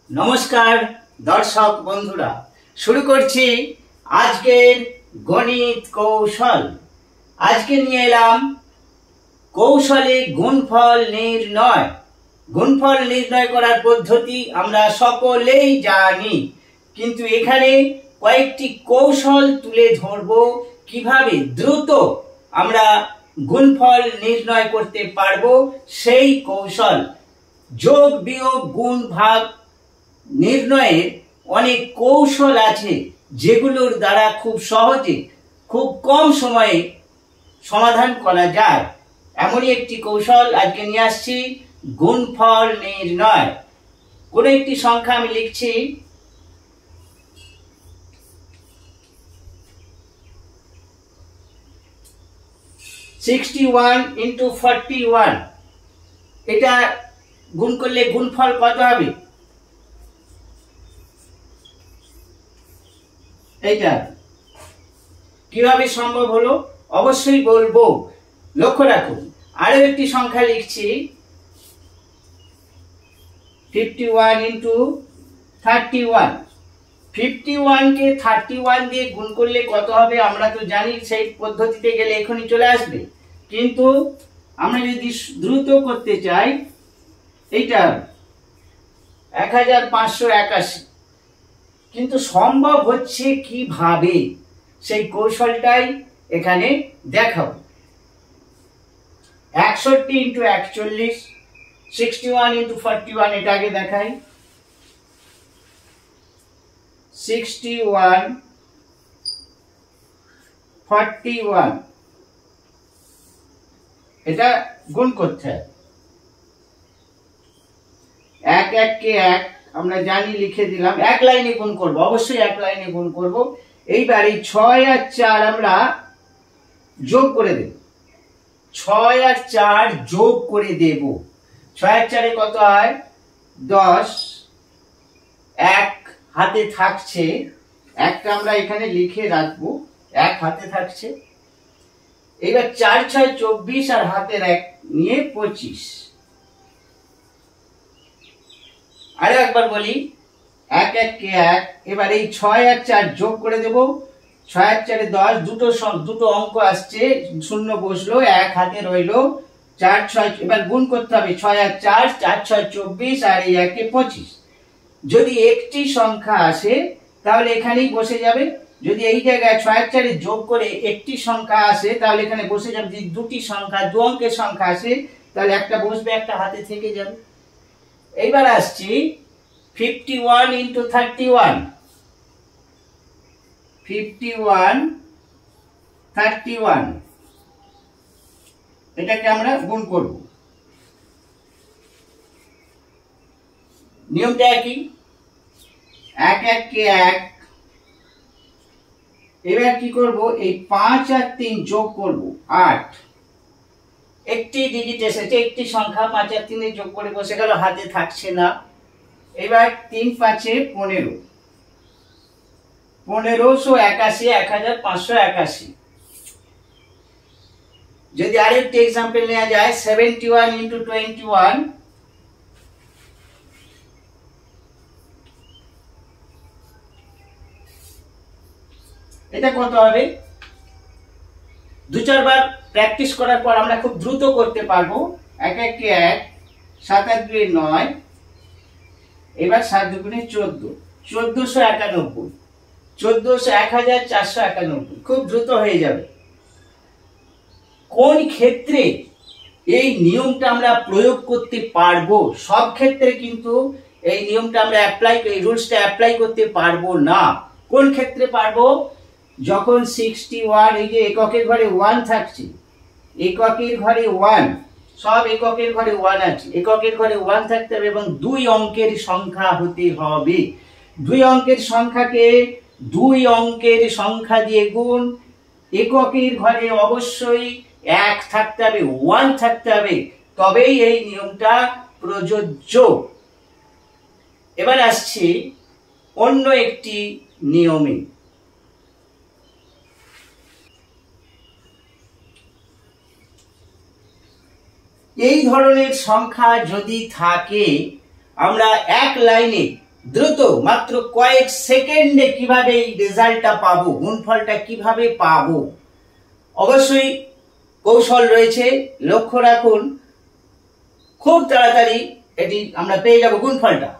নমস্কার দর্শক বন্ধুরা, শুরু করছি আজকের গণিত কৌশল। আজকে নিয়ে এলাম কৌশলে গুণফল নির্ণয়। গুণফল নির্ণয় করার পদ্ধতি আমরা সকলেই জানি, কিন্তু এখানে কয়েকটি কৌশল তুলে ধরব কিভাবে দ্রুত আমরা গুণফল নির্ণয় করতে পারবো। সেই কৌশল যোগ বিয়োগ গুণ ভাগ নির্ণয়ের অনেক কৌশল আছে, যেগুলোর দ্বারা খুব সহজে খুব কম সময়ে সমাধান করা যায়। এমনই একটি কৌশল আজকে নিয়ে আসছি, গুণফল নির্ণয়। কোনো একটি সংখ্যা আমি লিখছি, (61 × 41) এটা গুণ করলে গুণফল কত হবে? এইটা কিভাবে সম্ভব হলো অবশ্যই বলবো। লক্ষ্য রাখুন, আরো একটি সংখ্যা লিখছি, 51 × 31। 51 কে 31 দিয়ে গুণ করলে কত হবে আমরা তো জানি, সেই পদ্ধতিতে গেলে এখনই চলে আসবে। কিন্তু আমরা যদি দ্রুত করতে চাই, এইটা 1581। কিন্তু সম্ভব হচ্ছে কিভাবে, সেই কৌশলটাই এখানে দেখাবো। 61 × 41, 61 × 41, এটা আগে দেখাই। 61 41 এটা গুণ করতে হয়। 1 1 কে 1 আমরা জানি, লিখে দিলাম। এক লাইনে গুণ করব, অবশ্যই এক লাইনে গুণ করব। এইবার এই 6 আর 4 আমরা যোগ করে দেব। 6 আর 4 যোগ করে দেব। 6 আর 4 কত হয়? 10। এক হাতে থাকছে, একটা আমরা এখানে লিখে রাখবো, এক হাতে থাকছে। এবার 4 6 24 আর হাতের এক নিয়ে 25। আরো একবার বলি, 1 1 কে 1। এবার এই 6 আর 4 যোগ করে দেব। 6 আর 4 10, দুটো অঙ্ক আসছে, শূন্য বসলো, এক হাতে রইলো। 4 6, এবার গুণ করতে হবে। 6 আর 4, 4 6 24 আর এই 1 25। যদি একটি সংখ্যা আসে তাহলে এখানেই বসে যাবে। যদি এই জায়গায় 6 আর 4 যোগ করে একটি সংখ্যা আসে তাহলে এখানে বসে যাবে। যদি দুটি সংখ্যা, দু অঙ্কের সংখ্যা আসে তাহলে একটা বসবে, একটা হাতে থেকে যাবে। এইবার আসছি 51 × 31। 51 31 এটাকে আমরা গুণ করব। নিয়মটা একই, 1 1 কে 1। এবার কি করব? এই 5 আর 3 যোগ করব, 8। একটি ডিজিট এসেছে, একটি সংখ্যা 5 আর 3 যোগ করে বসে গেল, হাতে থাকছে না। এবার 3 5 15, 1581, 1581। যদি আরেকটি এক্সাম্পল নেওয়া যায়, 71 × 21। এটা কত হবে? দু চারবার প্র্যাকটিস করার পর আমরা খুব দ্রুত করতে পারবো। 1 1 কে 1, 7 8 2 9। এবার 7 2 14, 1491, 1491। খুব দ্রুত হয়ে যাবে। কোন ক্ষেত্রে এই নিয়মটা আমরা প্রয়োগ করতে পারবো? সব ক্ষেত্রে কিন্তু এই নিয়মটা আমরা এই রুলসটা অ্যাপ্লাই করতে পারবো না। কোন ক্ষেত্রে পারবো? যখন 61, এই যে এককের ঘরে 1 থাকছে, এককের ঘরে 1, সব এককের ঘরে 1 আছে, এককের ঘরে 1 থাকতে হবে এবং 2 অঙ্কের সংখ্যা হতে হবে। 2 অঙ্কের সংখ্যাকে 2 অঙ্কের সংখ্যা দিয়ে গুণ। এককের ঘরে অবশ্যই 1 থাকতে হবে, 1 থাকতে হবে, তবেই এই নিয়মটা প্রযোজ্য। এবার আসছি অন্য একটি নিয়মে। এই ধরনের সংখ্যা যদি থাকে আমরা এক লাইনে দ্রুত মাত্র কয়েক সেকেন্ডে কিভাবে এই রেজাল্টটা পাবো, গুণফলটা কিভাবে পাবো, অবশ্যই কৌশল রয়েছে, লক্ষ্য রাখুন। খুব তাড়াতাড়ি এটি আমরা পেয়ে যাব গুণফলটা।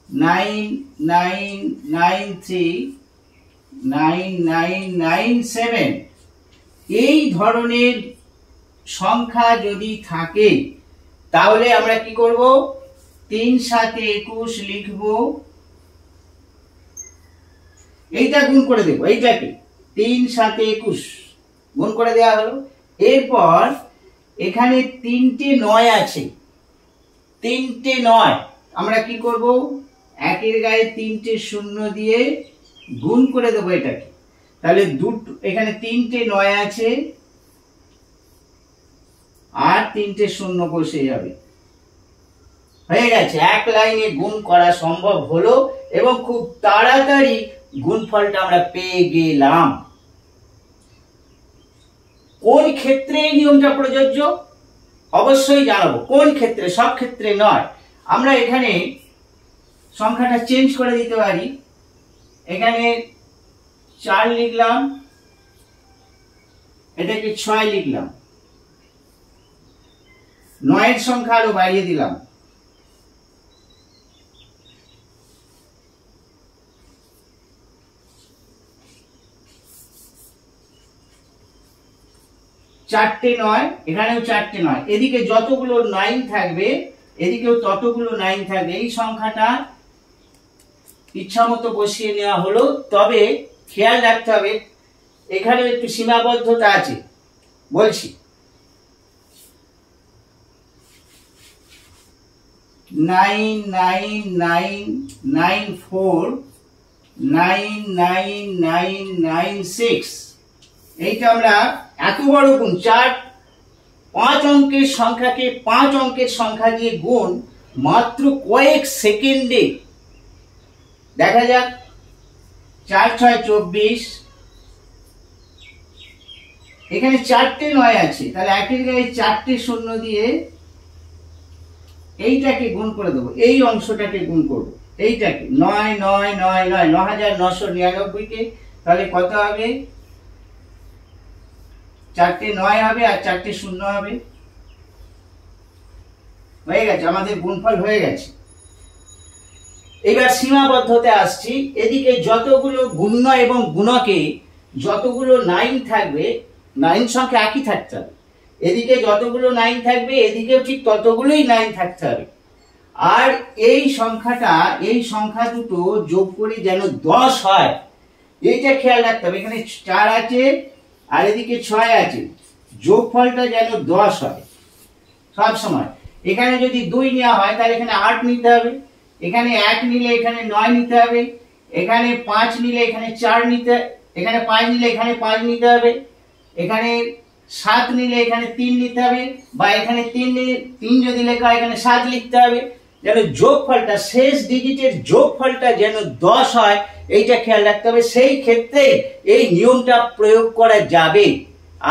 99939997 এই ধরনের সংখ্যা যদি থাকে তাহলে আমরা কি করব, 3 7 21 লিখব, এইটা গুণ করে দেব, এইটাকে 3 7 21 গুণ করে দেওয়া হলো। এরপর এখানে 3টে 9 আছে, 3টে 9 আমরা কি করব, একের গায়ে 3টে 0 দিয়ে গুণ করে দেবো এটাকে। তাহলে এখানে 3টে 9 আছে আর 3টে 0 বসে যাবে, হয়ে গেছে। এক লাইনে গুণ করা সম্ভব হলো এবং খুব তাড়াতাড়ি গুণফলটা আমরা পেয়ে গেলাম। কোন ক্ষেত্রে এই নিয়মটা প্রযোজ্য অবশ্যই জানাবো, কোন ক্ষেত্রে, সব ক্ষেত্রে নয়। আমরা এখানে সংখ্যাটা চেঞ্জ করে দিতে পারি, এখানে 4 লিখলাম, এটাকে 6 লিখলাম, 9 সংখ্যা আরো বাড়িয়ে দিলাম, চারটে 9, এখানেও 4টে 9, এদিকে যতগুলো 9 থাকবে এদিকেও ততগুলো 9 থাকবে। এই সংখ্যাটা ইচ্ছা মতো বসিয়ে নেওয়া হলো, তবে খেয়াল রাখতে হবে এখানে একটু সীমাবদ্ধতা আছে, বলছি। 9999499996 এইটা আমরা এত বড় গুণ, 5 অঙ্কের সংখ্যাকে 5 অঙ্কের সংখ্যা দিয়ে গুণ মাত্র কয়েক সেকেন্ডে। দেখা যাক, 4 6 24, এখানে 4টে 9 আছে, তাহলে একের গায়ে 4টে 0 দিয়ে এইটাকে গুণ করে দেবো, এই অংশটাকে গুণ করবো, এইটাকে 9 9 9 9 9999 কে, তাহলে কত হবে, 4টে 9 হবে আর 4টে 0 হবে, হয়ে গেছে, আমাদের গুণফল হয়ে গেছে। এবার সীমাবদ্ধতে আসছি, এদিকে যতগুলো গুণ্য এবং গুণকে যতগুলো 9 থাকবে, 9 সংখ্যা একই থাকতে হবে, এদিকে যতগুলো 9 থাকবে এদিকেও ঠিক ততগুলোই 9 থাকতে হবে। আর এই সংখ্যা দুটো যোগ করে যেন 10 হয়, এইটা খেয়াল রাখতে হবে। এখানে 4 আছে আর এদিকে 6 আছে, যোগফলটা যেন 10 হয় সব সময়। এখানে যদি 2 নেওয়া হয় তাহলে এখানে 8 নিতে হবে, এখানে 1 নিলে এখানে 9 নিতে হবে, এখানে 5 নিলে এখানে 4 নিতে, এখানে 5 নিলে এখানে 5 নিতে হবে, এখানে 7 নিলে এখানে 3 নিতে হবে, বা এখানে 3 যদি লেখা হয় এখানে 7 লিখতে হবে, যেন যোগফলটা, শেষ ডিজিটের যোগফলটা যেন 10 হয়, এইটা খেয়াল রাখতে হবে। সেই ক্ষেত্রে এই নিয়মটা প্রয়োগ করা যাবে,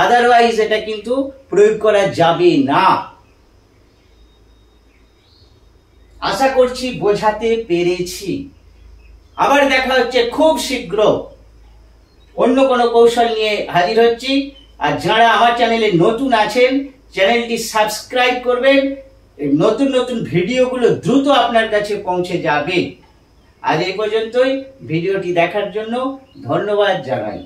আদারওয়াইজ এটা কিন্তু প্রয়োগ করা যাবে না। আশা করছি বোঝাতে পেরেছি। আবার দেখা হচ্ছে খুব শীঘ্র অন্য কোনো কৌশল নিয়ে হাজির হচ্ছি। আর যারা আমার চ্যানেলে নতুন আছেন, চ্যানেলটি সাবস্ক্রাইব করবেন, নতুন নতুন ভিডিওগুলো দ্রুত আপনার কাছে পৌঁছে যাবে। আজ এই পর্যন্তই, ভিডিওটি দেখার জন্য ধন্যবাদ জানাই।